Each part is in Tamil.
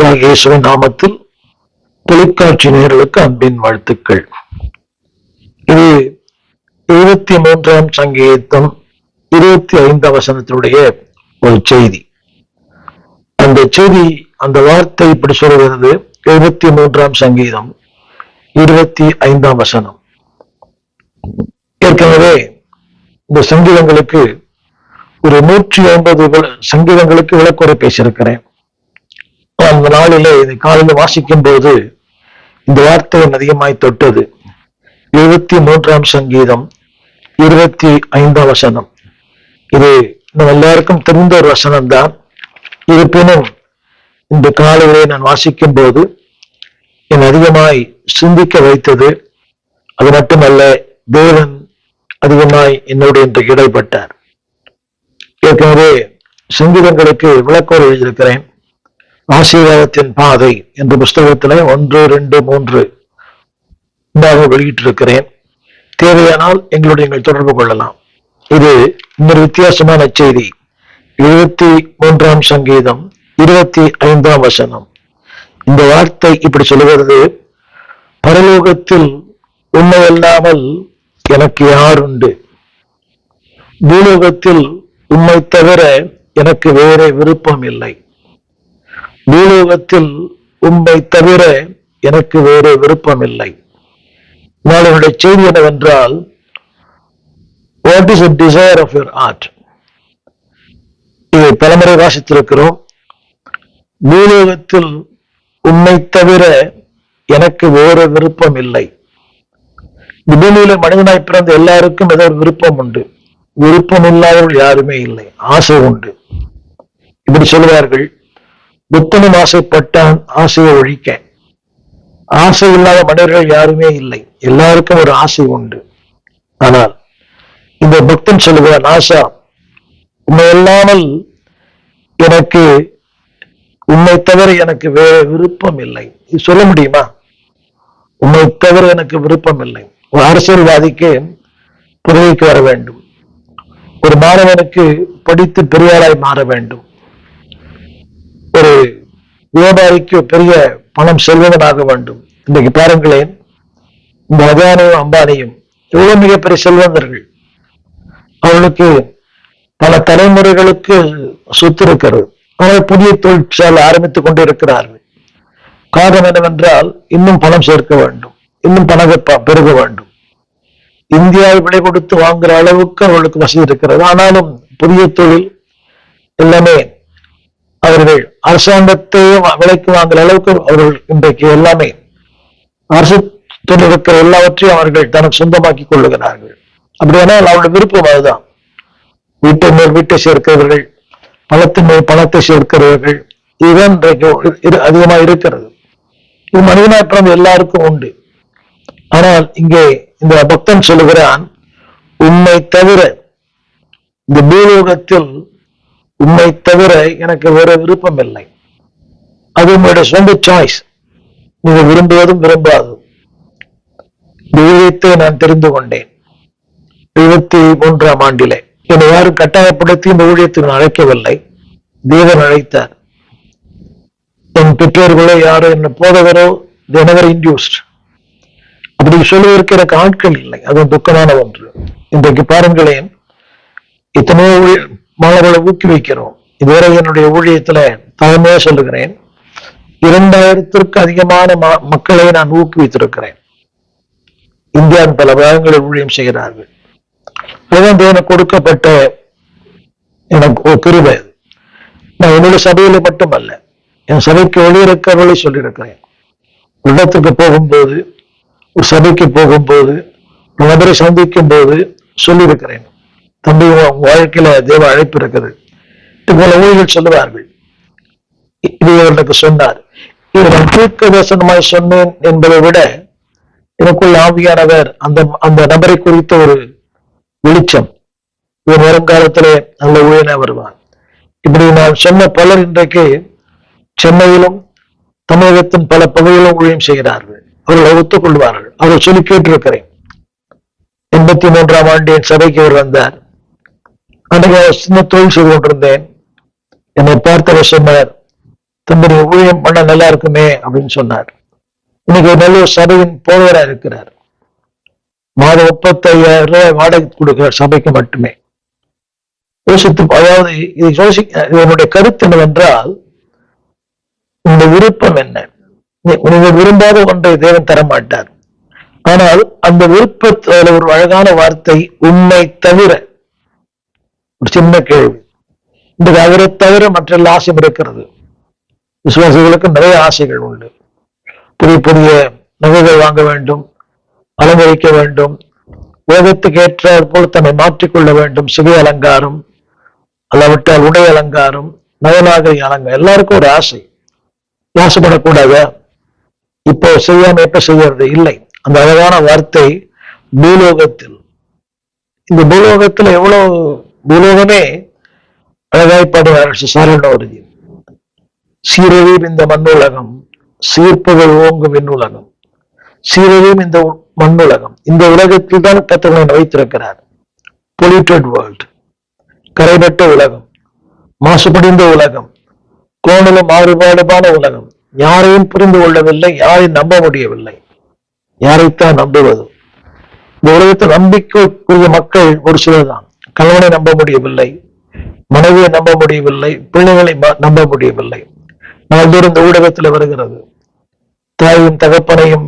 கர்த்தராகிய இயேசுவின் நாமத்தில் தொலைக்காட்சி நேயர்களுக்கு அன்பின் வாழ்த்துக்கள். இது 73ஆம் சங்கீதம் 25 வசனத்தினுடைய ஒரு செய்தி. அந்த செய்தி, அந்த வார்த்தை இப்படி சொல்கிறது. 73ஆம் சங்கீதம் 25ஆம் வசனம். ஏற்கனவே இந்த சங்கீதங்களுக்கு ஒரு 150 சங்கீதங்களுக்கு விளக்குரை பேசியிருக்கிறேன். அந்த நாளிலே இதை காலையில் வாசிக்கும் போது இந்த வார்த்தையை அதிகமாய் தொட்டது. 73ஆம் சங்கீதம் 25ஆம் வசனம். இது நம்ம எல்லாருக்கும் தெரிந்த ஒரு வசனம் தான். இருப்பினும் இந்த காலையிலே நான் வாசிக்கும் போது என் அதிகமாய் சிந்திக்க வைத்தது. அது மட்டுமல்ல, தேவன் அதிகமாய் என்னோடு இன்றைக்கு இடைப்பட்டார். ஏற்கனவே சங்கீதங்களுக்கு விளக்கோடு எழுதியிருக்கிறேன். ஆசீர்வாதத்தின் பாதை என்ற புஸ்தகத்துல 1, 2, 3 வெளியிட்டிருக்கிறேன். தேவையானால் எங்கள் தொடர்பு கொள்ளலாம். இது இன்னொரு வித்தியாசமான செய்தி. 73ஆம் சங்கீதம் 25ஆம் வசனம். இந்த வார்த்தை இப்படி சொல்லுகிறது. பரலோகத்தில் உண்மையல்லாமல் எனக்கு யார் உண்டு? பூலோகத்தில் உம்மை தவிர எனக்கு வேற விருப்பம் இல்லை. பூலோகத்தில் உம்மை தவிர எனக்கு வேறு விருப்பம் இல்லை. நாளுடைய செய்தி என்னவென்றால், what is the desire of your heart? இதை பலமுறை வாசித்திருக்கிறோம். பூலோகத்தில் உம்மை தவிர எனக்கு வேறு விருப்பம் இல்லை. இந்த பூமியில மனிதனாய் பிறந்த எல்லாருக்கும் ஏதோ ஒரு விருப்பம் உண்டு. விருப்பம் இல்லாதவர்கள் யாருமே இல்லை. ஆசை உண்டு. இப்படி சொல்லுவார்கள், புத்தனும் ஆசைப்பட்டான், ஆசையை ஒழிக்க. ஆசை இல்லாத மனிதர்கள் யாருமே இல்லை. எல்லாருக்கும் ஒரு ஆசை உண்டு. ஆனால் இந்த பக்தன் சொல்லுகிறான், ஆசா, உண்மை இல்லாமல் எனக்கு, உண்மை தவிர எனக்கு வேற விருப்பம் இல்லை. இது சொல்ல முடியுமா? உண்மை தவிர எனக்கு விருப்பம் இல்லை. ஒரு அரசியல்வாதிக்கு பதவிக்கு வர வேண்டும். ஒரு மாணவனுக்கு படித்து பெரியாராய் மாற வேண்டும். ஒரு வியாபாரிக்கு பெரிய பணம் செல்வனாக வேண்டும். இன்றைக்கு பாருங்களேன், இந்த அதானியும் அம்பானியும் எவ்வளவு மிகப்பெரிய செல்வந்தர்கள். அவர்களுக்கு பல தலைமுறைகளுக்கு சொத்து இருக்கிறது. ஆனால் புதிய தொழிற்சாலை ஆரம்பித்துக் கொண்டு இருக்கிறார்கள். காரணம் என்னவென்றால், இன்னும் பணம் சேர்க்க வேண்டும், இன்னும் பணம் பெருக வேண்டும். இந்தியாவை விலை கொடுத்து வாங்குற அளவுக்கு அவர்களுக்கு வசதி இருக்கிறது. ஆனாலும் புதிய தொழில் எல்லாமே அவர்கள் அரசாங்கத்தையும் விலைக்கு வாங்குற அளவுக்கு அவர்கள் இன்றைக்கு எல்லாமே அரசு தொழில் இருக்கிற எல்லாவற்றையும் அவர்கள் தனக்கு சொந்தமாக்கி கொள்ளுகிறார்கள். அப்படியானால் அவருடைய விருப்பம் அதுதான். வீட்டை மேல் வீட்டை சேர்க்கிறவர்கள், பணத்தின் மேல் பணத்தை சேர்க்கிறவர்கள், இதுதான் இன்றைக்கு அதிகமாக இருக்கிறது. இது மனிதனாய் பிறந்த எல்லாருக்கும் உண்டு. ஆனால் இங்கே இந்த பக்தன் சொல்லுகிறான், உண்மை தவிர, இந்த பூலோகத்தில் உண்மை தவிர எனக்கு வேற விருப்பம் இல்லை. அது உங்களுடைய சொந்த சாய்ஸ். நீங்க விரும்புவதும் விரும்பாதும். இந்த ஊழியத்தை நான் தெரிந்து கொண்டேன் 73ஆம் ஆண்டிலே. என்னை யாரும் கட்டாயப்படுத்தி இந்த ஊழியத்துக்கு அழைக்கவில்லை. தேவன் அழைத்தார். என் பெற்றோர்களோ யாரோ என்ன போதவரோ நெவர் இன்டியூஸ்ட். அப்படி சொல்லுவதற்கு எனக்கு ஆட்கள் இல்லை. அது துக்கமான ஒன்று. இன்றைக்கு பாருங்களேன், எத்தனையோ மாணவர்களை ஊக்குவிக்கிறோம். இதுவரை என்னுடைய ஊழியத்துல தலைமையா சொல்லுகிறேன், 2000த்திற்கு அதிகமான மக்களை நான் ஊக்குவித்திருக்கிறேன். இந்தியாவின் பல பாகங்களில் ஊழியம் செய்கிறார்கள். அதுதான் தேவனுக்கு கொடுக்கப்பட்ட எனக்கு ஒரு கிருபை. நான் என்னுடைய சபையில மட்டுமல்ல, என் சபைக்கு வெளியிருக்கிறவர்களை சொல்லியிருக்கிறேன். இடத்துக்கு போகும்போது, ஒரு சபைக்கு போகும்போது, நபரை சந்திக்கும் போது சொல்லியிருக்கிறேன், தம்பி, வாழ்க்கையில தேவ அழைப்பு இருக்குது. போல ஊழியர்கள் சொல்லுவார்கள். இது இவர்களுக்கு சொன்னார். இதை நான் தீர்க்க தரிசனமாய் சொன்னேன் என்பதை விட எனக்குள் ஆவியானவர் அந்த நபரை குறித்த ஒரு வெளிச்சம், இவன் வருங்காலத்திலே நல்ல ஊழியனா வருவான். இப்படி நான் சொன்ன பலர் இன்றைக்கு சென்னையிலும் தமிழகத்தின் பல பகுதிகளிலும் ஊழியம் செய்கிறார்கள். அவர்கள் ஒத்துக்கொள்வார்கள். அவர்கள் சொல்லி கேட்டிருக்கிறேன். 83ஆம் ஆண்டு என் சபைக்கு அவர் வந்தார். அன்றைக்கு சின்ன தொழில் செய்து கொண்டிருந்தேன். என்னை பார்த்தவர் சொன்னார், தம்பி நீங்க ஊழியம் பண்ண நல்லா இருக்குமே அப்படின்னு சொன்னார். இன்னைக்கு ஒரு நல்ல சபையின் போதவரா இருக்கிறார். மாதம் 35,000 வாடகை கொடுக்கிறார் சபைக்கு மட்டுமே. யோசித்து, அதாவது இதனுடைய கருத்து என்னவென்றால், இந்த விருப்பம் என்ன? நீங்க விரும்பாத ஒன்றை தேவன் தர மாட்டார். ஆனால் அந்த விருப்பத்தில் ஒரு அழகான வார்த்தை, உண்மை தவிர. ஒரு சின்ன கேள்வி, இந்த அவரை தவிர மற்ற எல்லா ஆசையும் இருக்கிறது. விசுவாசிகளுக்கு நிறைய ஆசைகள் உண்டு. புதிய புதிய நகைகள் வாங்க வேண்டும், அலங்கரிக்க வேண்டும், உலகத்துக்கு ஏற்றாற் போல் தன்னை மாற்றிக்கொள்ள வேண்டும், சிகை அலங்காரம், அல்லாவிட்டால் உடை அலங்காரம், நவநாகரிக அலங்காரம், எல்லாருக்கும் ஒரு ஆசை. ஆசைப்படக்கூடாத? இப்போ செய்யாம எப்ப செய்யறது இல்லை. அந்த அழகான வார்த்தை பூலோகத்தில். இந்த பூலோகத்துல எவ்வளவு, பூலோகமே அழகாய் பாடுவார்கள் சாரணோருதி. சீரழியும் இந்த மண்ணுலகம், சீர்ப்புகள் ஓங்கும் விண்ணுலகம். சீரழியும் இந்த மண்ணுலகம், இந்த உலகத்தில் தான் கர்த்தர் வைத்திருக்கிறார். பொல்யூட்டட் வேர்ல்ட், கரைபட்ட உலகம், மாசுபடிந்த உலகம், கோணலும் மாறுபாடுபான உலகம். யாரையும் புரிந்து கொள்ளவில்லை, யாரையும் நம்ப முடியவில்லை. யாரைத்தான் நம்புவது? இந்த உலகத்தை நம்பிக்கைக்குரிய மக்கள் ஒரு சிலர் தான். கணவனை நம்ப முடியவில்லை, மனைவியை நம்ப முடியவில்லை, பிள்ளைகளை நம்ப முடியவில்லை. நாள்தோறும் இந்த ஊடகத்தில் வருகிறது. தாயும் தகப்பனையும்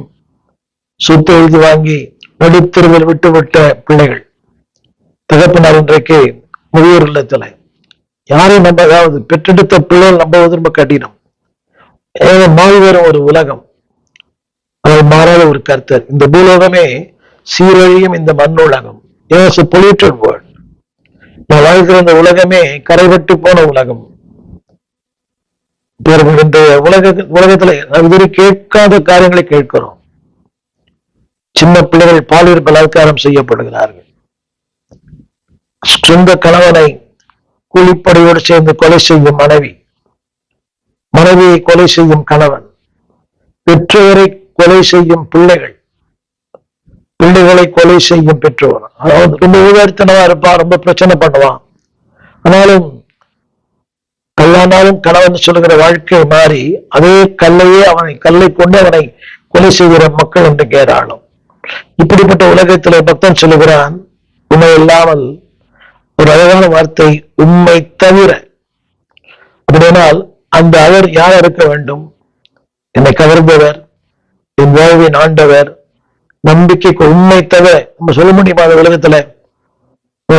சொத்து எழுதி வாங்கி நடுத்தெருவில் விட்டுவிட்ட பிள்ளைகள். தகப்பனார் இன்றைக்கு முதியோர் இல்லத்துல. யாரையும் நம்ப, அதாவது பெற்றெடுத்த பிள்ளைகள் நம்புவது ரொம்ப கடினம். மாறி வரும் ஒரு உலகம், அதை மாறாத ஒரு கர்த்தர். இந்த பூலோகமே சீரழியும் இந்த மண்ணுலகம். Polluted world. நான் வாழ்கிற இந்த உலகமே கரைபட்டு போன உலகம். இந்த உலகத்துல இதுவரை கேட்காத காரியங்களை கேட்கிறோம். சின்ன பிள்ளைகள் பாலியல் பலாத்காரம் செய்யப்படுகிறார்கள். சொந்த கணவனை கூலிப்படையோடு சேர்ந்து கொலை செய்யும் மனைவி, மனைவியை கொலை செய்யும் கணவன், பெற்றோரை கொலை செய்யும் பிள்ளைகள், பிள்ளைகளை கொலை செய்யும் பெற்றோர். அதாவது ரொம்ப உதாரணமா இருப்பான், ரொம்ப பிரச்சனை பண்ணுவான். ஆனாலும் கல்லானாலும் கணவன் சொல்லுகிற வாழ்க்கை மாறி அதே கல்லை கொண்டு அவனை கொலை செய்கிற மக்கள் என்று ஏராளம். இப்படிப்பட்ட உலகத்திலே பக்தன் சொல்லுகிறான், உண்மை இல்லாமல். ஒரு அழகான வார்த்தை, உண்மை தவிர. அப்படினால் அந்த அவர் யார் இருக்க வேண்டும்? என்னை கவர்ந்தவர், என் வாழ்வின் ஆண்டவர், நம்பிக்கைக்கு உண்மை தவிர. நம்ம சொல்ல முடியுமா அந்த உலகத்துல?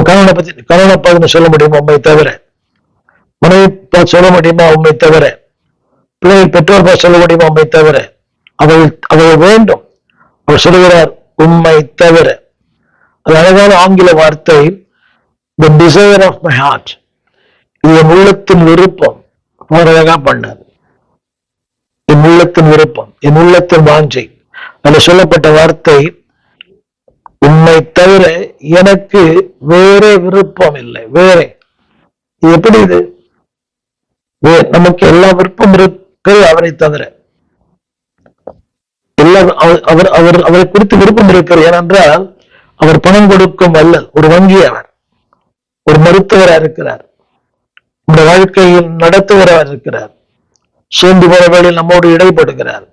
கணவனை பத்தி சொல்ல முடியுமா உண்மை தவிர? மனைவி சொல்ல முடியுமா உண்மை தவிர? பிள்ளைகள் பெற்றோர் சொல்ல முடியுமா உண்மை தவிர? அவர்கள் வேண்டும். அவர் சொல்லுகிறார், உண்மை தவிர. அது அழகான ஆங்கில வார்த்தை, the desire of my heart. இது என் உள்ளத்தின் விருப்பம். அழகா பண்ணார். என் உள்ளத்தின் விருப்பம், என் உள்ளத்தின் வாஞ்சை. அதில் சொல்லப்பட்ட வார்த்தை, உண்மை தவிர எனக்கு வேற விருப்பம் இல்லை. வேற இது எப்படி? இது நமக்கு எல்லா விருப்பம் இருக்கு அவரை தவிர. அவரை குறித்து விருப்பம் இருக்கிறது. ஏனென்றால் அவர் பணம் கொடுக்கும் வல்லல். ஒரு வங்கி அவர், ஒரு மருத்துவராக இருக்கிறார், நம்முடைய வாழ்க்கையில் நடத்துவராக இருக்கிறார். சோர்ந்து போற வேளையில் நம்மோடு இடைப்படுகிறார்.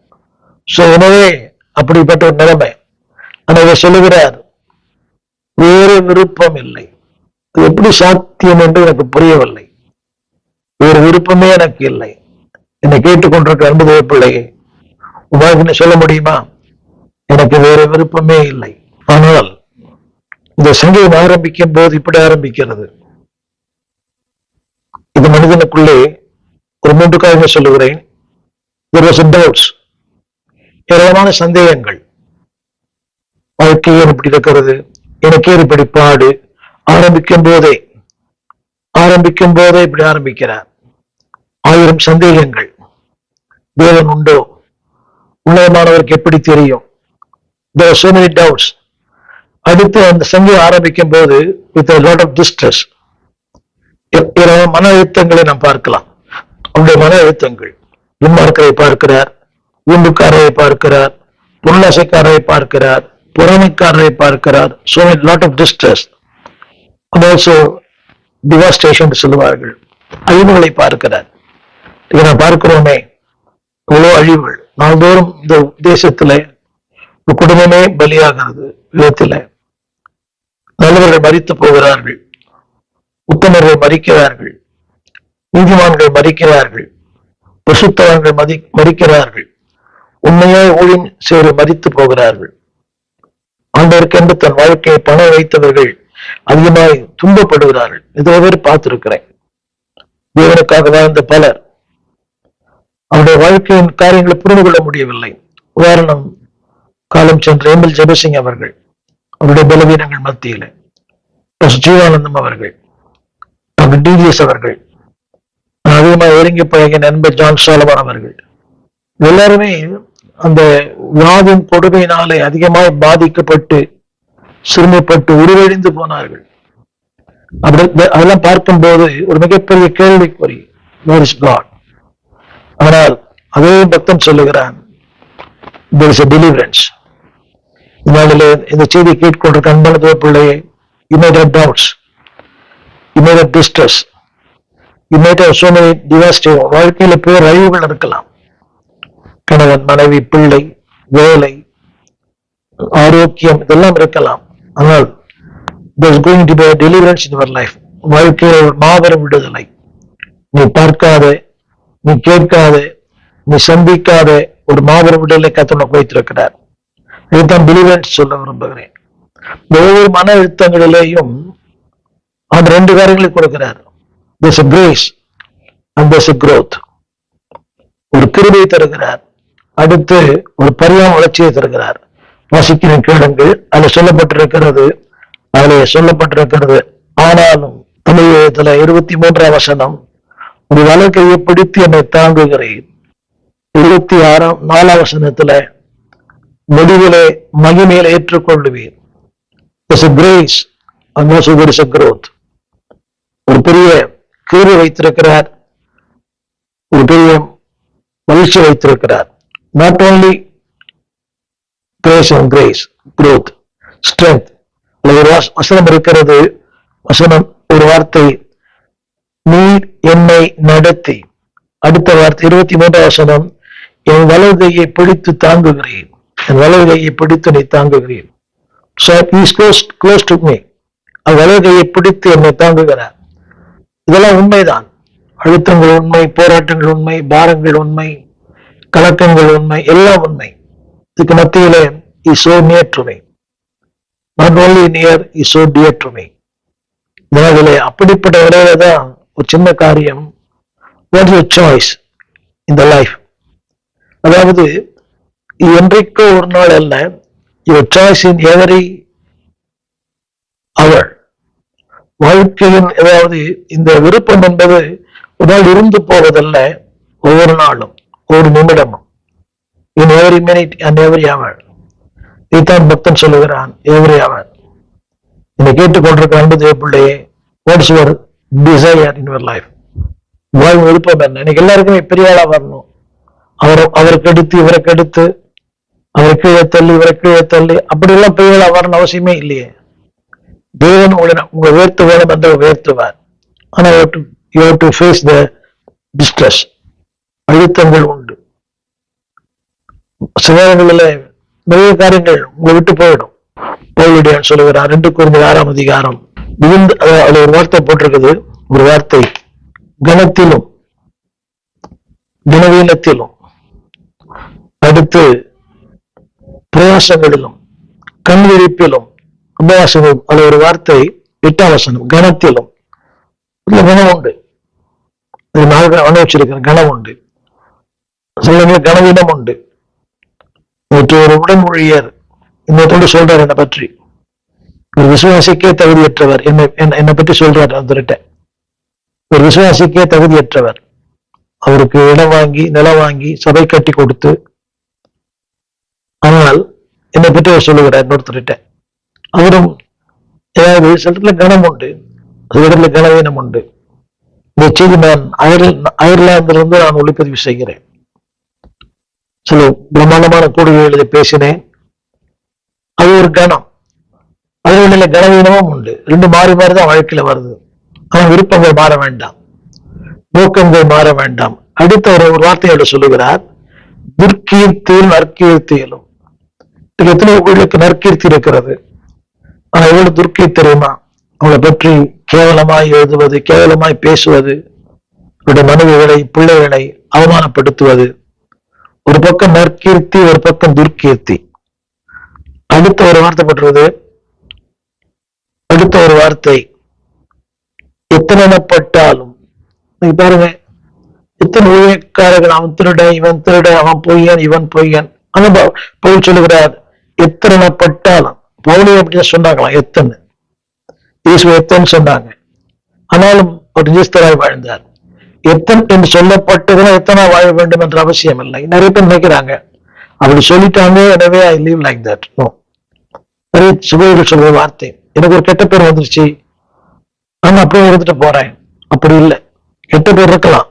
எனவே அப்படிப்பட்ட ஒரு நிலைமை. ஆனால் சொல்லுகிறார், வேறு விருப்பம் இல்லை. அது எப்படி சாத்தியம் என்று எனக்கு புரியவில்லை. வேறு விருப்பமே எனக்கு இல்லை. என்னை கேட்டுக்கொண்டிருக்க அன்பு பிள்ளையே, உங்க சொல்ல முடியுமா? எனக்கு வேறு விருப்பமே இல்லை. ஆனால் இந்த சங்கீதம் ஆரம்பிக்கும் போது இப்படி ஆரம்பிக்கிறது. இது மனிதனுக்குள்ளே ஒரு 3 காரியங்கள் சொல்லுகிறேன். ஏராளமான சந்தேகங்கள். வாழ்க்கையே இப்படி இருக்கிறது, எனக்கே இப்படி பாடு. ஆரம்பிக்கும் போதே இப்படி ஆரம்பிக்கிறார். 1000 சந்தேகங்கள். தேவன் உண்டோ? உன்னதமானவருக்கு எப்படி தெரியும்? There are so many doubts. அடுத்து அந்த சங்கீதம் ஆரம்பிக்கும் போது with a lot of distress, மன அழுத்தங்களை நாம் பார்க்கலாம். அவருடைய மன அழுத்தங்கள். துன்மார்க்கரை பார்க்கிறார், ஊண்டுக்காரரை பார்க்கிறார், பொருளாசைக்காரரை பார்க்கிறார், பொறாமைக்காரரை பார்க்கிறார். So a lot of distress. And also devastation சொல்லுவார்கள். அழிவுகளை பார்க்கிறார். இதை பார்க்கிறோமே, எவ்வளவு அழிவுகள் நாள்தோறும் இந்த தேசத்துல குடும்பமே பலியாகிறது. விதத்துல நல்லவர்கள் மரித்து போகிறார்கள், உத்தமர்கள் மரிக்கிறார்கள், நீதிமான்கள் மரிக்கிறார்கள், பசுத்தவர்கள் மரிக்கிறார்கள், உண்மையாய் ஊழியம் செய்து மரித்து போகிறார்கள். ஆண்டவருக்கென்று தன் வாழ்க்கையை பணம் வைத்தவர்கள் அதிகமாய் துன்பப்படுகிறார்கள். இதோ பேர் பார்த்திருக்கிறேன். தேவனுக்காக வாழ்ந்த பலர் அவருடைய வாழ்க்கையின் காரியங்களை புரிந்து கொள்ள முடியவில்லை. உதாரணம், காலம் சென்ற எம்எல் ஜெபசிங் அவர்கள், அவருடைய பலவீனங்கள் மத்தியில ஜீவானந்தம் அவர்கள், டாக்டர் டிவிஎஸ் அவர்கள், அதிகமாக ஒருங்கி பழகிய நண்பர் ஜான் சாலமன் அவர்கள், எல்லாருமே அந்த வியாதின் கொடுமையினாலே அதிகமாக பாதிக்கப்பட்டு சிறுமைப்பட்டு உருவழிந்து போனார்கள். அப்படி அதெல்லாம் பார்க்கும்போது ஒரு மிகப்பெரிய கேள்விக்குறி, வேர் இஸ் காட்? ஆனால் அதே பக்தன் சொல்லுகிறான், there is a deliverance. இதனாலே இந்த செய்தி கேட்கொண்டிருக்க அன்பான தேவ பிள்ளையே, you might have doubts, you might have distress, you might have so many devastating, வாழ்க்கையில பேர் அழிவுகள் இருக்கலாம். கணவன், மனைவி, பிள்ளை, வேலை, ஆரோக்கியம், இதெல்லாம் இருக்கலாம். ஆனால் there's going to be a deliverance in your life. வாழ்க்கையில ஒரு மாபெரும் விடுதலை. நீ பார்க்காத, நீ கேட்காத, நீ சந்திக்காத ஒரு மாபெரும் விடுதலை கர்த்தர் வைத்திருக்கிறார். இதுதான் deliverance சொல்ல விரும்புகிறேன். ஒவ்வொரு மன அழுத்தங்களிலேயும் அவர் ரெண்டு காரியங்களை கொடுக்கிறார். there's a grace and there's a growth. ஒரு கிருபையை தருகிறார், அடுத்து ஒரு பரிணாம வளர்ச்சியை தருகிறார். வாசிக்கிறேன், கேளுங்கள். அதில் சொல்லப்பட்டிருக்கிறது ஆனாலும் தமிழகத்துல 23ஆம் வசனம், ஒரு வலக்கையை பிடித்து என்னை தாங்குகிறேன். 24ஆம் வசனத்துல முடிவிலே மகிமையில ஏற்றுக்கொள்ளுவேன். Grace and also there is a growth. ஒரு பெரிய கிருபை வைத்திருக்கிறார், ஒரு பெரிய மகிழ்ச்சி வைத்திருக்கிறார். Not only grace and grace, growth, strength. ஒரு வசனம் இருக்கிறது, வசனம் ஒரு வார்த்தை, நீர் என்னை நடத்தி. அடுத்த வார்த்தை 23ஆம் வசனம், என் வலது கையை பிடித்து தாங்குகிறேன். என் வலது கையை பிடித்து நீ தாங்குகிறேன். So he is close to me. வலது கையை பிடித்து என்னை தாங்குகிறார். இதெல்லாம் உண்மைதான். அழுத்தங்கள் உண்மை, போராட்டங்கள் உண்மை, பாரங்கள் உண்மை, கலக்கங்கள் உண்மை, எல்லாம் உண்மை. இதுக்கு மத்தியிலே is so near to me. Not only near, is so dear to me. இதனால அப்படிப்பட்ட விளைவுதான் ஒரு சின்ன காரியம். What is your choice in the life? அதாவது என்றைக்கோ ஒரு நாள் அல்ல, your choice in every hour. வாழ்க்கையின் ஏதாவது இந்த விருப்பம் என்பது ஒரு நாள் இருந்து போவதல்ல, ஒவ்வொரு நாளும், ஒவ்வொரு நிமிடமும், in every minute and every hour. இதைத்தான் பக்தன் சொல்லுகிறான், every hour. என்னை கேட்டுக்கொண்டிருக்க அன்பு தேவ பிள்ளையே, what is your desire in your life? வாழ்வு விருப்பம் என்ன? எனக்கு எல்லாருக்குமே பெரிய ஆளா வரணும், அவருக்கு எடுத்து இவருக்கு எடுத்து, அவரை கீழே தள்ளி இவரை கீழே தள்ளி, அப்படி எல்லாம் பெரிய ஆளா வரணும் அவசியமே இல்லையே. தேவன் உங்களை உயர்த்து வேணும் என்று உயர்த்துவார். ஆனா you have to face the distress. அழுத்தங்கள் உண்டு. சில நேரங்களில் நிறைய காரியங்கள் உங்களை விட்டு போயிடும். பவுல் சொல்லுகிறார் 2 கொரிந்தியர் 6ஆம் அதிகாரம், அதுல ஒரு வார்த்தை போட்டிருக்குது, ஒரு வார்த்தை, கனத்திலும் கனவீனத்திலும், அடுத்து பிரயாசங்களிலும் கண் விழிப்பிலும் உபவாசங்களும், அது ஒரு வார்த்தை 8ஆம் வசனம், கனத்திலும். இதுல கனம் உண்டு, அனுபவிச்சிருக்கிற கனம் உண்டு, சில கனவீனம் உண்டு. ஒரு உடன்மொழியர் இன்னொரு சொல்றார் என்னை பற்றி, ஒரு விசுவாசிக்கே தகுதியற்றவர், என்னை பற்றி சொல்றார். அவர்கிட்ட ஒரு விசுவாசிக்கே தகுதியற்றவர், அவருக்கு இடம் வாங்கி நிலம் வாங்கி சபை கட்டி கொடுத்து, ஆனால் என்னை பற்றி அவர் சொல்லுகிறார் இன்னொருத்தர்கிட்ட. அவரும் ஏதாவது சில இடத்துல கனம் உண்டு, சில இடத்துல கனவீனம் உண்டு. இந்த செய்தி நான் அயர்லாந்திலிருந்து நான் ஒளிப்பதிவு செய்கிறேன். சில பிரம்மாண்டமான கூடுகைகளை பேசினேன். அது ஒரு கனம், அதுல கனவீனமும் உண்டு. ரெண்டு மாறி மாறிதான் வாழ்க்கையில வருது. ஆனா விருப்பங்கள் மாற வேண்டாம், நோக்கங்கள் மாற வேண்டாம், அடுத்த ஒரு வார்த்தையோட சொல்லுகிறார், துர்க்கீர்த்தியில் நற்கீர்த்தியிலும். எத்தனை உங்களுக்கு நற்கீர்த்தி இருக்கிறது, ஆனா எவ்வளவு துர்க்கீர்த்தி தெரியுமா? அவளை பற்றி கேவலமாய் எழுதுவது, கேவலமாய் பேசுவது, அவருடைய மனைவிகளை பிள்ளைகளை அவமானப்படுத்துவது. ஒரு பக்கம் நற்கீர்த்தி, ஒரு பக்கம் துர்க்கீர்த்தி. அடுத்த ஒரு வார்த்தை பற்றுவது, அடுத்த ஒரு வார்த்தை, எத்தனைப்பட்டாலும். நீங்க பாருங்க, எத்தனை ஊழியக்காரர்கள், அவன் திருட, இவன் திருட, அவன் பொய்யன், இவன் பொய்யன். ஆனா பவுல் சொல்லுகிறார், எத்தனைப்பட்டாலும். பவுலே அப்படின்னு சொன்னாங்களாம், எத்தனை எத்தனை சொன்னாங்க. ஆனாலும் ஒரு நீஸ்தராய் வாழ்ந்தார். எத்தன் என்று சொல்லப்பட்டதுன்னா எத்தனை வாழ வேண்டும் என்ற அவசியம் இல்லை. நிறைய பேர் நினைக்கிறாங்க அப்படி சொல்லிட்டாங்க, எனவே I leave like that. No. நிறைய சுபைகள் சொல்ற வார்த்தை, எனக்கு ஒரு கெட்ட பேர் வந்துருச்சு, ஆனா அப்படியே எடுத்துட்டு போறேன். அப்படி இல்லை, கெட்ட பேர் இருக்கலாம்,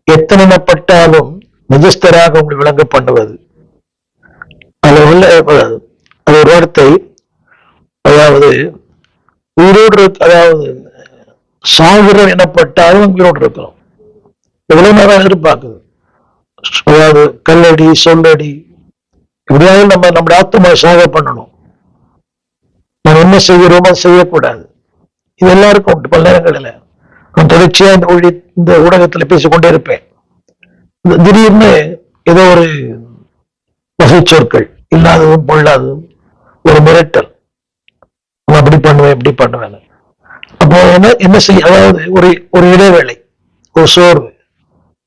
எத்தனைப்பட்டாலும் நிஜஸ்தராக உங்களை விளங்க பண்ணுவது. அது உள்ள அது ஒரு வார்த்தை. அதாவது உயிரோடு, அதாவது சாகுறோம் எனப்பட்டாலும் உயிரோடு இருக்கிறோம். எவ்வளவு நேரம் எதிர்பார்க்குது. அதாவது கல்லடி, சொல்லடி, இப்படியாவது நம்முடைய ஆத்மா சாக பண்ணணும். நம்ம என்ன செய்கிறோமோ அதை செய்யக்கூடாது. இது எல்லாருக்கும் உண்டு. பல நேரங்களில் நான் தொடர்ச்சியா இந்த ஊடகத்துல பேசிக்கொண்டே இருப்பேன். திடீர்னு ஏதோ ஒரு வகைச்சொற்கள், இல்லாததும் பொல்லாததும், ஒரு மிரட்டல், அப்படி பண்ணுவேன் இப்படி பண்ணுவேன். அப்போ என்ன செய்ய, அதாவது ஒரு இடைவேளை, ஒரு சோர்வு.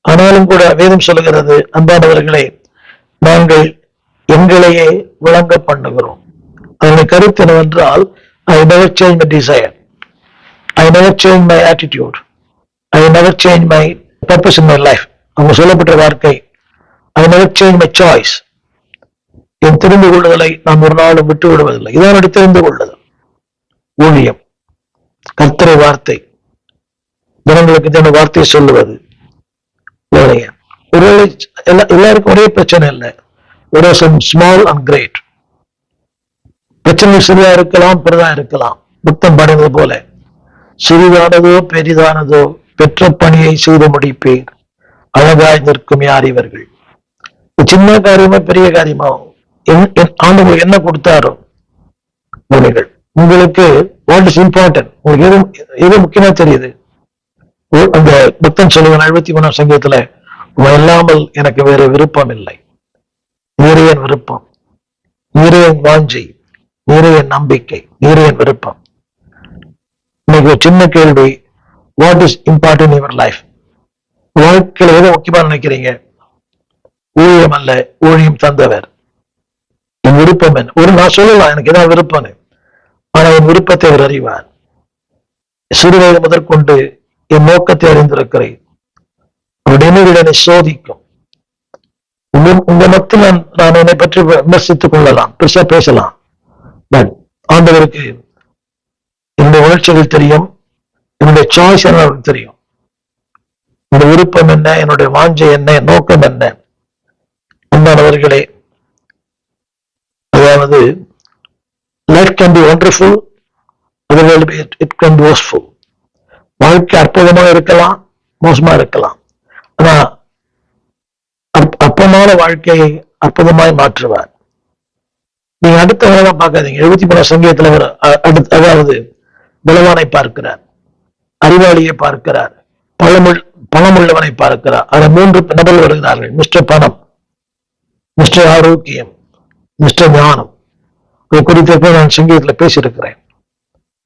ஆனாலும் கூட வேதம் சொல்லுகிறது, அன்பானவர்களே, நாங்கள் எங்களையே விளங்க பண்ணுகிறோம். அதனுடைய கருத்து என்னவென்றால், I never change my desire, I never change my attitude, I never change my purpose in my life. அவங்க சொல்லப்பட்ட வார்த்தை, I never change my choice. என் தெரிந்து கொள்ளுதலை நாம் ஒரு நாளும் விட்டு விடுவதில்லை. இதனுடைய தெரிந்து கொள்ளுதல் ஊழியம், கர்த்தரை வார்த்தை, ஜனங்களுக்கு இதன வார்த்தையை சொல்லுவது. ஒருவேளை எல்லாருக்கும் ஒரே பிரச்சனை இல்லை, ஒரு ஸ்மால் அண்ட் கிரேட் பிரச்சனை. சிறிதா இருக்கலாம், பெரிதா இருக்கலாம். புத்தம் பாடுவது போல, சிறிதானதோ பெரிதானதோ பெற்ற பணியை செய்து முடிப்பேன், அழகாய் நிற்கும் யார் இவர்கள். சின்ன காரியமா பெரிய காரியமா ஆண்டவர் என்ன கொடுத்தாரோ உங்கள் உங்களுக்கு வாட் இஸ் இம்பார்ட்டன்ட், உங்களுக்கு எது முக்கியமா தெரியுது. அந்த பக்தன் சொல்லுவான் 73ஆம் சங்கீதத்துல, இல்லாமல் எனக்கு வேற விருப்பம் இல்லை, நீரே என் விருப்பம், நீரே என் வாஞ்சை, நீரே என் நம்பிக்கை, நீரே என் விருப்பம். இன்னைக்கு ஒரு சின்ன கேள்வி, what is important in your life? வாழ்க்கையில எதை முக்கியமா நினைக்கிறீங்க? ஊழியம் அல்ல, ஊழியம் தந்தவர். என் விருப்பம் என்ன? ஒரு நான் சொல்லலாம் எனக்கு ஏதாவது விருப்பம்னு, ஆனா என் விருப்பத்தை அவர் அறிவார். சிறுவயது முதற்கொண்டு என் நோக்கத்தை அறிந்திருக்கிறேன். அவருடைய என்னை சோதிக்கும். உங்க மத்தியில் நான் என்னை பற்றி விமர்சித்துக் கொள்ளலாம், பெருசா பேசலாம். பட் ஆண்டவருக்கு என்னுடைய உணர்ச்சிகள் தெரியும், என்னுடைய சாய்ஸ் என்ன தெரியும், என்னுடைய விருப்பம் என்ன, என்னுடைய வாஞ்சை என்ன, என் நோக்கம் என்ன. அன்பானவர்களே, அதாவது life can be wonderful, otherwise it can be wasteful. வாழ்க்கை அற்புதமாக இருக்கலாம், மோசமா இருக்கலாம். ஆனா அற்பமான வாழ்க்கையை அற்புதமாய் மாற்றுவார். நீங்க அடுத்த வேலைதான் பார்க்காதீங்க. 73ஆம் சங்கீதத்துல அதாவது பலவானை பார்க்கிறார், அறிவாளியை பார்க்கிறார், பணமுள்ளவனை பார்க்கிறார். அதுல 3 நபர்கள் வருகிறார்கள். மிஸ்டர் பணம், மிஸ்டர் ஆரோக்கியம், மிஸ்டர் ஞானம். அது குறித்து நான் சங்கீதத்துல பேசியிருக்கிறேன்.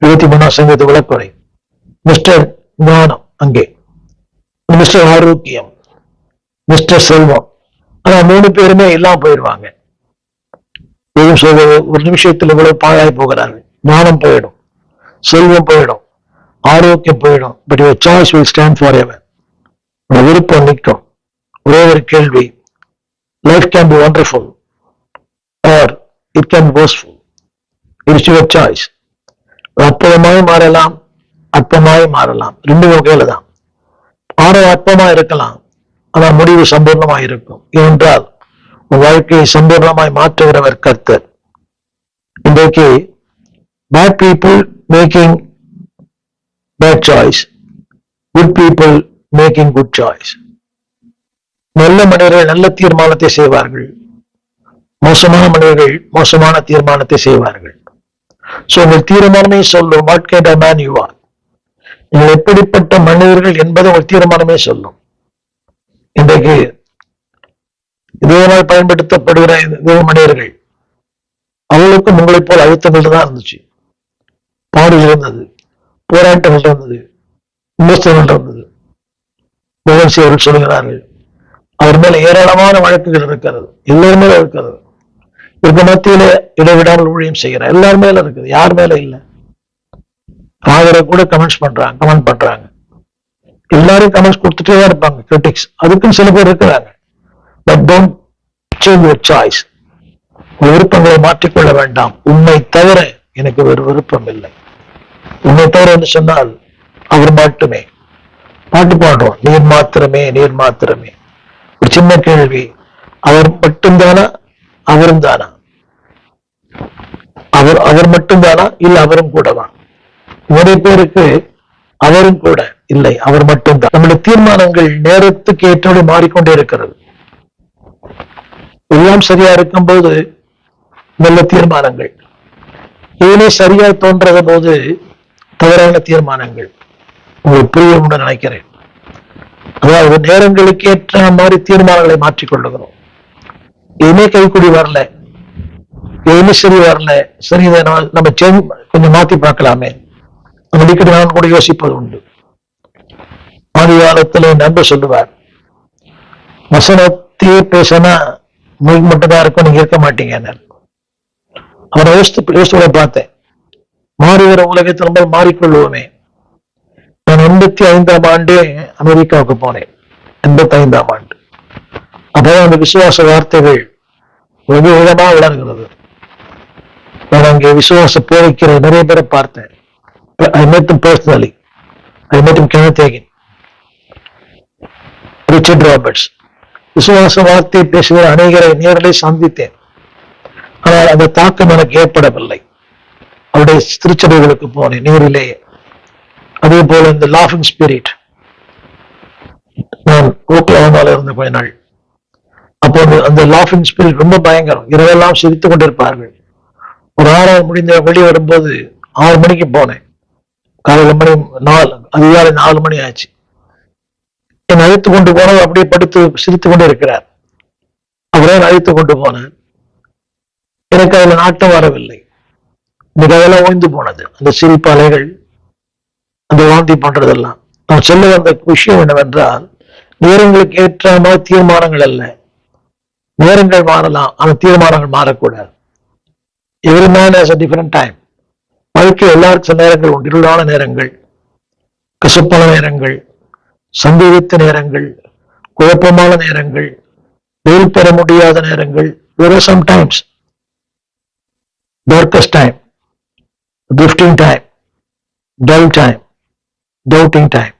73ஆம் சங்கீத விளக்குறை. மிஸ்டர் ஞானம் அங்கே, மிஸ்டர் ஆரோக்கியம், மிஸ்டர் செல்வம். ஆனா 3 பேருமே எல்லாம் போயிடுவாங்க. ஒரு நிமிஷத்துல இவ்வளவு பாழாய் போகிறார்கள். ஞானம் போயிடும், செல்வம் போயிடும், ஆரோக்கியம் போயிடும். But your choice will stand for ever. விருப்பம் நிற்கும். ஒரே ஒரு கேள்வி, life can be wonderful or it can be worstful. It's your choice. அற்புதமாய் மாறலாம், அற்பமாய் மாறலாம். 2 வகையில தான். அற்பமா இருக்கலாம், ஆனா முடிவு சம்பூர்ணமாய் இருக்கும். ஏனென்றால் உன் வாழ்க்கையை சம்பூர்ணமாய் மாற்றுகிறவர் கர்த்தர். இன்றைக்கு bad people making bad choice, good people making good choice. நல்ல மனிதர்கள் நல்ல தீர்மானத்தை செய்வார்கள், மோசமான மனிதர்கள் மோசமான தீர்மானத்தை செய்வார்கள். சோ உங்கள் தீர்மானமே சொல்லும் what kind of man you are. நீங்கள் எப்படிப்பட்ட மனிதர்கள் என்பதை உங்கள் தீர்மானமே சொல்லும். இன்றைக்கு இதனால் பயன்படுத்தப்படுகிற தேவ மனிதர்கள் அவர்களுக்கும் உங்களைப் போல் அழுத்தங்கள் தான் இருந்துச்சு, பாடுகள் இருந்தது, போராட்டங்கள் இருந்தது, விமர்சனங்கள் இருந்தது. மோகன்சி அவர்கள் சொல்லுகிறார்கள், அவர் மேல ஏராளமான வழக்குகள் இருக்கிறது, எல்லாரும் மேல இருக்கிறது. இதுக்கு மத்தியில இடைவிடாமல் ஊழியம் செய்கிறார், எல்லாரும் மேல இருக்குது, யார் மேல இல்லை. ஆதரவு கூட கமெண்ட் பண்றாங்க, எல்லாரும் கமெண்ட்ஸ் கொடுத்துட்டே தான் இருப்பாங்க, கிரிட்டிக்ஸ். அதுக்கும் சில பேர் இருக்கிறாங்க. But don't change your choice. விருப்பங்களை மாற்றிக்கொள்ள வேண்டாம். உன்னை தவிர எனக்கு ஒரு விருப்பம் இல்லை. உன்னை தவிர என்று சொன்னால் அவர் மட்டுமே. பாட்டு பாடுறோம், நீர் மாத்திரமே நீர் மாத்திரமே. ஒரு சின்ன கேள்வி, அவர் மட்டும்தானா அவரும் தானா? அவர் மட்டும்தானா இல்ல அவரும் கூடவா? நிறைய பேருக்கு அவரும் கூட இல்லை, அவர் மட்டும்தான். நம்முடைய தீர்மானங்கள் நேரத்துக்கு ஏற்றபடி மாறிக்கொண்டே இருக்கிறது. எல்லாம் சரியா இருக்கும்போது நல்ல தீர்மானங்கள், ஏனே சரியா தோன்றத போது தவறான தீர்மானங்கள். உங்களுக்கு புரியும் நினைக்கிறேன். அதாவது நேரங்களுக்கு ஏற்ற மாதிரி தீர்மானங்களை மாற்றிக்கொள்ளுகிறோம். எதுவுமே கைக்குடி வரல, எதுவுமே சரி வரல, சரி இதை நம்ம கொஞ்சம் மாத்தி பார்க்கலாமே, நம்ம அடிக்கடி நான் கூட யோசிப்பது உண்டு. ஆதி காலத்துல என் நண்பர் சொல்லுவார், வசனத்தையே பேசினா உங்களுக்கு மட்டும்தான் இருக்கும், நீங்க இருக்க மாட்டீங்க. அவரை யோசித்து பார்த்தேன். மாறி வர உலகத்தில் நம்ம மாறிக்கொள்வோமே. நான் 85ஆம் ஆண்டு அமெரிக்காவுக்கு போனேன். 85ஆம் ஆண்டு. அப்பதான் அந்த விசுவாச வார்த்தைகள் வெகு விதமா வளர்கிறது. நான் அங்கே விசுவாச போதிக்கிற நிறைய பேரை பார்த்தேன். I met them personally. I met him Kenneth Hagin, Richard Roberts. விசுவாச வார்த்தை பேசுகிற அநேகரை நேரிலே சந்தித்தேன். ஆனால் அந்த தாக்கம் எனக்கு ஏற்படவில்லை. அவருடைய திருச்சபைகளுக்கு போனேன் நேரிலேயே. அதே போல இந்த லாஃபிங் ஸ்பிரிட், நான் ஓக்லஹோமால இருந்த கொஞ்ச நாள். அப்போ அந்த லாஃபிங் ஸ்பிரிட் ரொம்ப பயங்கரம். இரவெல்லாம் சிரித்துக் கொண்டிருப்பார்கள். ஒரு 6 முடிந்த வெளியே வரும்போது 6 மணிக்கு போனேன். காலையில அதிகாலை 4 மணி ஆச்சு. என்னை அழைத்து கொண்டு போனவர் அப்படியே படுத்து சிரித்துக் கொண்டே இருக்கிறார். அவரே அழைத்து கொண்டு போனார். எனக்கு அதுல நாட்டம் வரவில்லை. இன்னைக்கு அதெல்லாம் ஓய்ந்து போனது, அந்த சிரிப்பு அலைகள், அந்த வாந்தி பண்றதெல்லாம். நான் சொல்ல வந்த விஷயம் என்னவென்றால், நேரங்களுக்கு ஏற்ற மாதிரி தீர்மானங்கள் அல்ல. நேரங்கள் மாறலாம், ஆனா தீர்மானங்கள் மாறக்கூடாது. Every man has a different time. வாழ்க்கை எல்லாருக்கும் சில நேரங்கள் உண்டு. இருளான நேரங்கள், கசப்பான நேரங்கள், சந்தேகித்த நேரங்கள், குழப்பமான நேரங்கள், வெயில் பெற முடியாத நேரங்கள். There are some times, darkest time, drifting time, dull time, doubting time.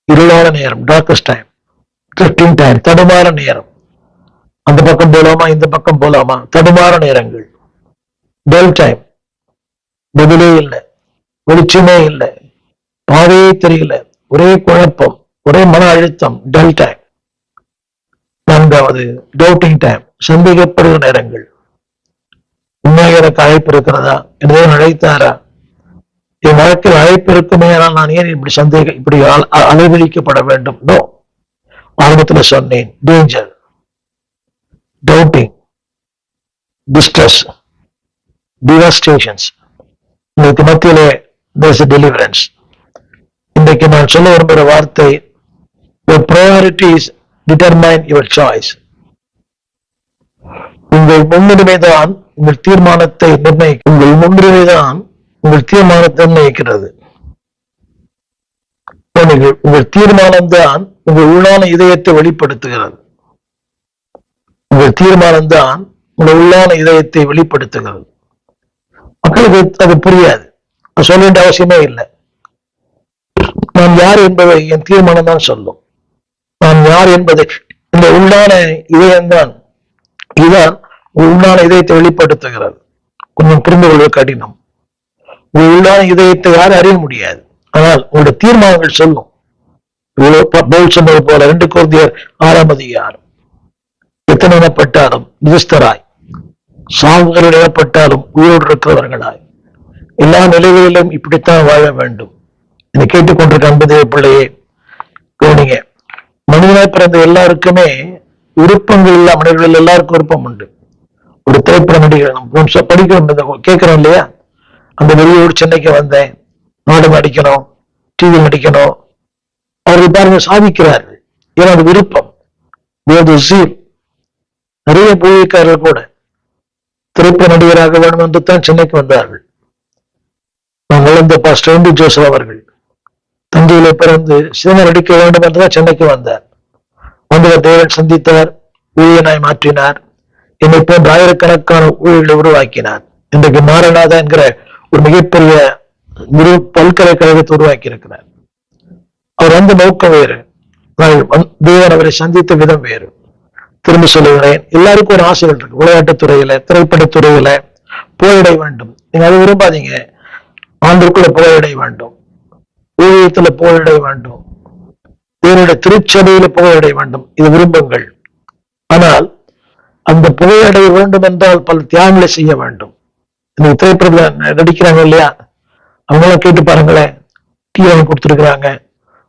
இருளான நேரம், darkest time, drifting time, தடுமாற நேரம். அந்த பக்கம் போலாமா இந்த பக்கம் போலாமா, தடுமாற நேரங்கள். dull time, பதிலே இல்லை, வெளிச்சமே இல்லை, பாதையே தெரியல, ஒரே குழப்பம், ஒரே மன அழுத்தம், dull time. 4வது doubting time, சந்தேகப்படுகிற நேரங்கள். உண்மையாக எனக்கு அழைப்பு இருக்கிறதா, என்னதோ அழைத்தாரா, என் வாழ்க்கையில் அழைப்பு இருக்குமே, ஆனால் நான் ஏன் இப்படி அலைவழிக்கப்பட வேண்டும்? நோ. ஆரம்பத்துல சொன்னேன், டேஞ்சர், டவுட்டிங், டிஸ்ட்ரெஸ், டிவாஸ்டேஷன்ஸ். இன்னைக்கு மத்தியிலே there's a deliverance. இன்றைக்கு நான் சொல்ல விரும்புகிற வார்த்தை, your priorities determine your choice. உங்கள் முன்னுரிமைதான் உங்கள் தீர்மானத்தை நிர்ணயிக்கும். உங்கள் முன்னுரிமைதான் உங்கள் தீர்மானத்தை நிர்ணயிக்கிறது. உங்கள் தீர்மானம் தான் உங்கள் உள்ளான இதயத்தை வெளிப்படுத்துகிறது. உங்கள் தீர்மானம் தான் உங்கள் உள்ளான இதயத்தை வெளிப்படுத்துகிறது. மக்களுக்கு அது புரியாது, சொல்ல வேண்டிய அவசியமே இல்லை. நான் யார் என்பதை என் தீர்மானம் தான் சொல்லும். நான் யார் என்பதை இந்த உள்ளான இதயம்தான், இதுதான் உள்ளான இதயத்தை வெளிப்படுத்துகிறது. கொஞ்சம் புரிந்து கொள்வது கடினம். உங்கள் உள்ளான இதயத்தை யாரும் அறிய முடியாது, ஆனால் உங்களுடைய தீர்மானங்கள் சொல்லும். பவுல் சொன்னது போல 2 கொரிந்தியர் 6ஆம் அதிகாரம், எத்தனை இனப்பட்டாலும் நிஜஸ்தராய், சாவுகள் இனப்பட்டாலும் உயிரோடு இருக்கிறவர்களாய், எல்லா நிலைகளிலும் இப்படித்தான் வாழ வேண்டும். இதை கேட்டுக்கொண்டிருக்க அன்பு தேவ பிள்ளையே கவனிங்க. மனிதனாய் பிறந்த எல்லாருக்குமே விருப்பங்கள் இல்ல. மனிதர்கள் எல்லாருக்கும் விருப்பம் உண்டு. ஒரு திரைப்பட நடிகர் நம்ம படிக்கிறோம், கேட்கிறோம் இல்லையா? அந்த வெளியூர் சென்னைக்கு வந்தேன், நாடகம் நடிக்கணும், டிவி நடிக்கணும். அவர்கள் பாருங்க சாதிக்கிறார்கள். ஏன்னா அது விருப்பம். நிறைய போலிக்காரர்கள் கூட திரைப்பட நடிகராக வேண்டும் என்று தான் சென்னைக்கு வந்தார்கள். நான் வளர்ந்த பாஸ்டர் ஜோசப் அவர்கள் தஞ்சையில பிறந்து சினிமா நடிக்க வேண்டும் என்றுதான் சென்னைக்கு வந்தார். வந்தவர் தேவன் சந்தித்தார், ஊழியனாய் மாற்றினார். என்னை போன்ற ஆயிரக்கணக்கான ஊழியர்களை உருவாக்கினார். இன்றைக்கு மாரநாதா என்கிற ஒரு மிகப்பெரிய பல்கலைக்கழகத்தை உருவாக்கி இருக்கிறார். அவர் வந்த நோக்கம் வேறு, தேவன் அவரை சந்தித்த விதம் வேறு. திரும்ப சொல்லுகிறேன், எல்லாருக்கும் ஒரு ஆசைகள் இருக்கு. விளையாட்டுத்துறையில, திரைப்படத்துறையில புகழடை வேண்டும். நீங்க அதை விரும்பாதீங்க. ஆண்டுக்குள்ள புகழடை வேண்டும், ஊழியத்துல புகழடை வேண்டும், தேவனுடைய திருச்சபையில புகழடை வேண்டும். இது விரும்புங்கள். ஆனால் அந்த புகழடைய வேண்டும் என்றால் பல தியாகங்களை செய்ய வேண்டும். இந்த திரைப்படத்துல நடிக்கிறாங்க இல்லையா, அவங்களாம் கேட்டு பாருங்களேன். டிவி கொடுத்திருக்கிறாங்க,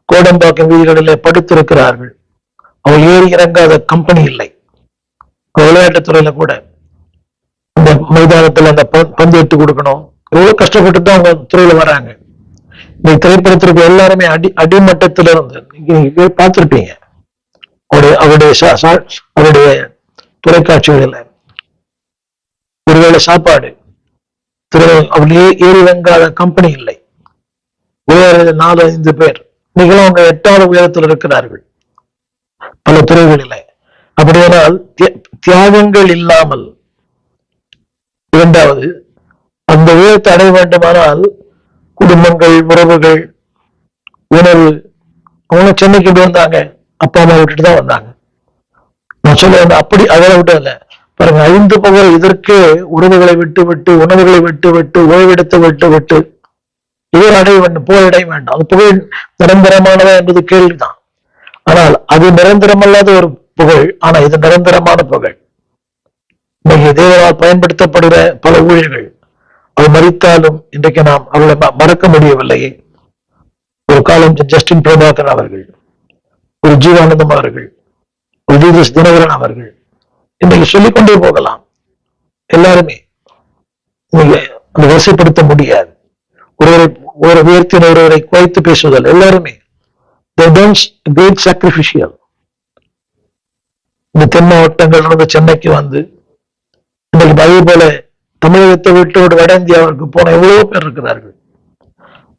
கோடம்பாக்கம் வீதிகளிலே படுத்திருக்கிறார்கள். அவள் ஏறி இறங்காத கம்பெனி இல்லை. விளையாட்டுத்துறையில கூட அந்த மைதானத்துல அந்த பந்து எடுத்து கொடுக்கணும். எவ்வளவு கஷ்டப்பட்டு தான் அவங்க துறையில வராங்க. இந்த திரைப்படத்திற்கு எல்லாருமே அடிமட்டத்தில இருந்து நீங்க பார்த்திருப்பீங்க. அவருடைய தொலைக்காட்சிகளில் ஒருவேளை சாப்பாடு அவர்களே ஏறி இறங்காத கம்பெனி இல்லை. 4-5 பேர் நீங்களும் அவங்க 8வது உயரத்தில் இருக்கிறார்கள் பல துறைகளில். அப்படியானால் தியாகங்கள் இல்லாமல், இரண்டாவது அந்த உயரத்தை அடைய வேண்டுமானால் குடும்பங்கள், உறவுகள், உணவு. அவங்க சென்னைக்கு வந்தாங்க, அப்பா அம்மா விட்டுட்டு தான் வந்தாங்க. நான் சொல்ல அப்படி அதெல்லாம் விட்டு இல்லை பாருங்க. 5 பகல் இதற்கே உறவுகளை விட்டு விட்டு, உணவுகளை விட்டு விட்டு, ஓய்வெடுத்து விட்டு விட்டு இவர் அடைய வேண்டும், புகழடைய வேண்டும். அது புகழ் நிரந்தரமானதா என்பது கேள்விதான். ஆனால் அது நிரந்தரமல்லாத ஒரு புகழ். ஆனா இது நிரந்தரமான புகழ். இன்னைக்கு தேவனால் பயன்படுத்தப்படுகிற பல ஊழியர்கள் அவர் மரித்தாலும் இன்றைக்கு நாம் அவர்களை மறக்க முடியவில்லையே. ஒரு காலம் ஜஸ்டின் பிரபாகர் அவர்கள், ஒரு ஜீவானந்தம் அவர்கள், ஒரு ஜீசஸ் தினகரன் அவர்கள், இன்றைக்கு சொல்லிக்கொண்டே போகலாம். எல்லாருமே இன்னைக்கு வரிசைப்படுத்த முடியாது. ஒரு உயர்த்தின ஒருவரை குறைத்து பேசுவதில் எல்லாருமே கிரேட் சாக்ரிஃபிஷியல். இந்த தென் மாவட்டங்கள் இருந்து சென்னைக்கு வந்து இன்னைக்கு அதே போல தமிழகத்தை விட்டு வட இந்தியாவிற்கு போன எவ்வளவோ பேர் இருக்கிறார்கள்.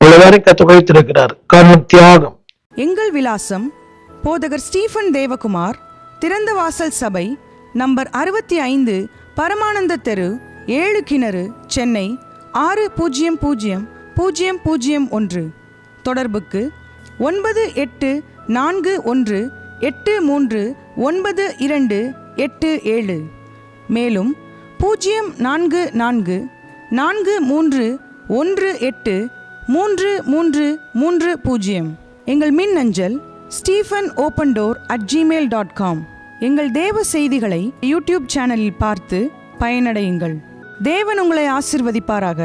இவ்வளவு கத்து குறைத்திருக்கிறார். காரணம் தியாகம். எங்கள் விலாசம் போதகர் ஸ்டீபன் தேவகுமார், திறந்த வாசல் சபை, நம்பர் 65, பரமானந்த தெரு, 7 கிணறு, சென்னை 600001. தொடர்புக்கு 9841839287. மேலும் 0444318330. எங்கள் மின்னஞ்சல் stephenopendor@gmail.com. எங்கள் தேவ செய்திகளை யூடியூப் சேனலில் பார்த்து பயனடையுங்கள். தேவன் உங்களை ஆசிர்வதிப்பாராக.